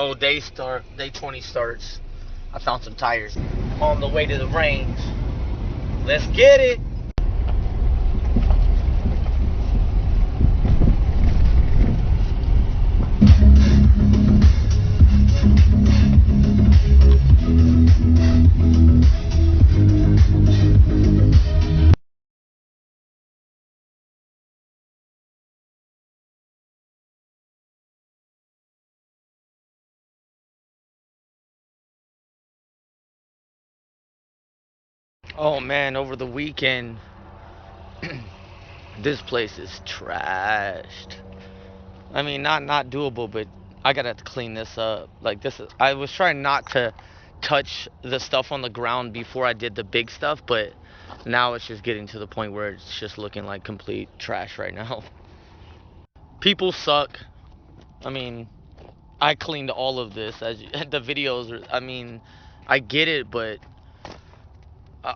Oh, day 20 starts. I found some tires on the way to the range. Let's get it. Oh man, over the weekend, this place is trashed. I mean, not doable, but I gotta clean this up. Like this is, I was trying not to touch the stuff on the ground before I did the big stuff, but now it's just getting to the point where it's just looking like complete trash right now. People suck. I mean, I cleaned all of this as the videos. I mean, I get it, but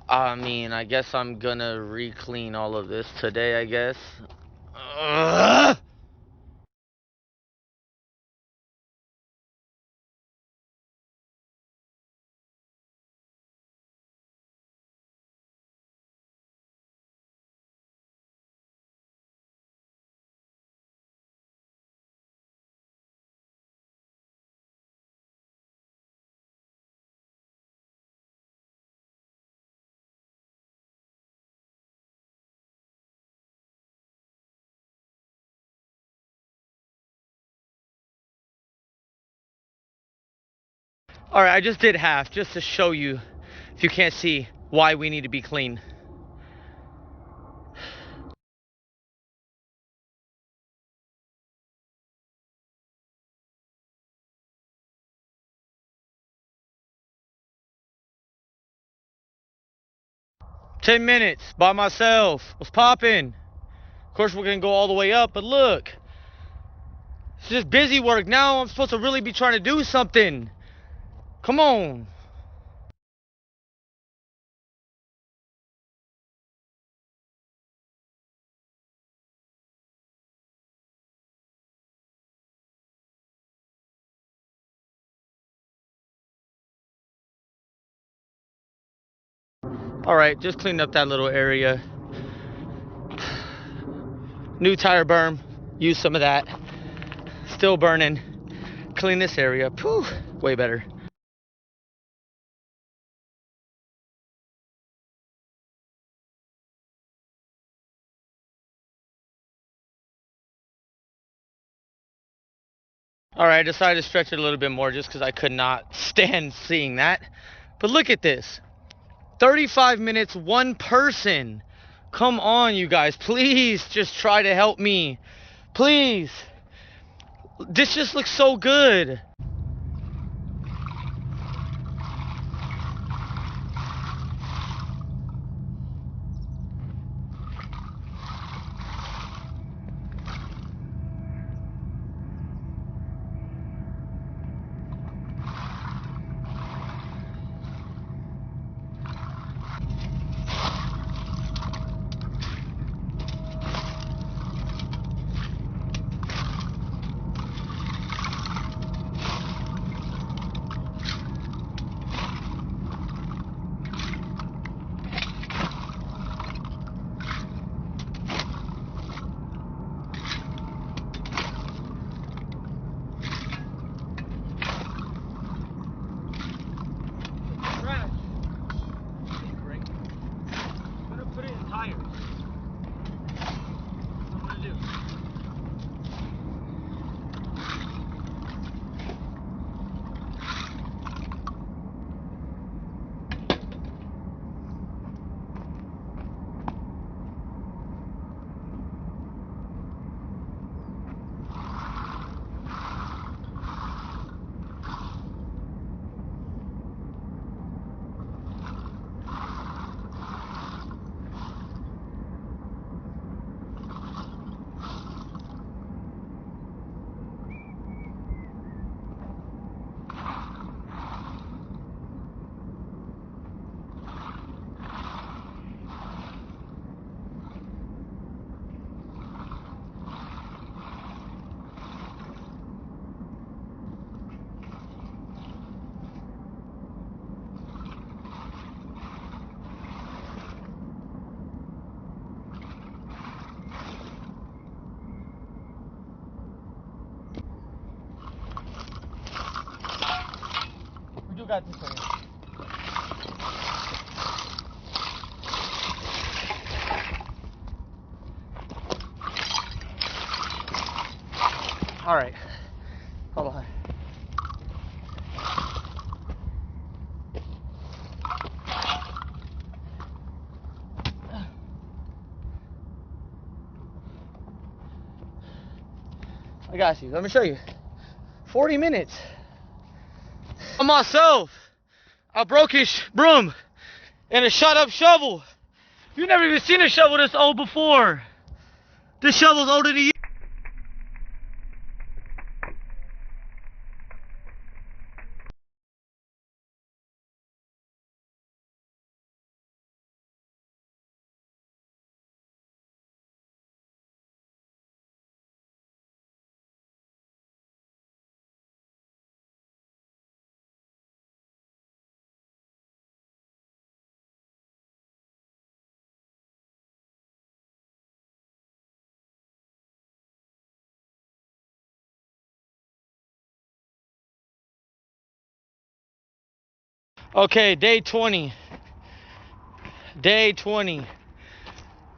I mean, I guess I'm gonna re-clean all of this today, I guess. Ugh! All right, I just did half just to show you, if you can't see, why we need to be clean. Ten minutes by myself. What's poppin'? Of course, we're gonna go all the way up, but look, it's just busy work. Now I'm supposed to really be trying to do something. Come on. All right, just cleaned up that little area. New tire berm. Use some of that. Still burning. Clean this area. Phew, way better. All right, I decided to stretch it a little bit more just because I could not stand seeing that. But look at this. 35 minutes, one person. Come on, you guys. Please just try to help me. Please. This just looks so good. got this one. All right. Hold on. I got you. Let me show you. 40 minutes. On myself, I broke his broom and a shot up shovel. You've never even seen a shovel this old before. This shovel's older than you. Okay, day 20. Day 20.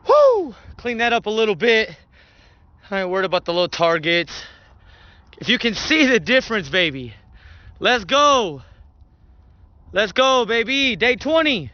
Woo! Clean that up a little bit. I ain't worried about the little targets. If you can see the difference, baby. Let's go. Let's go, baby. Day 20.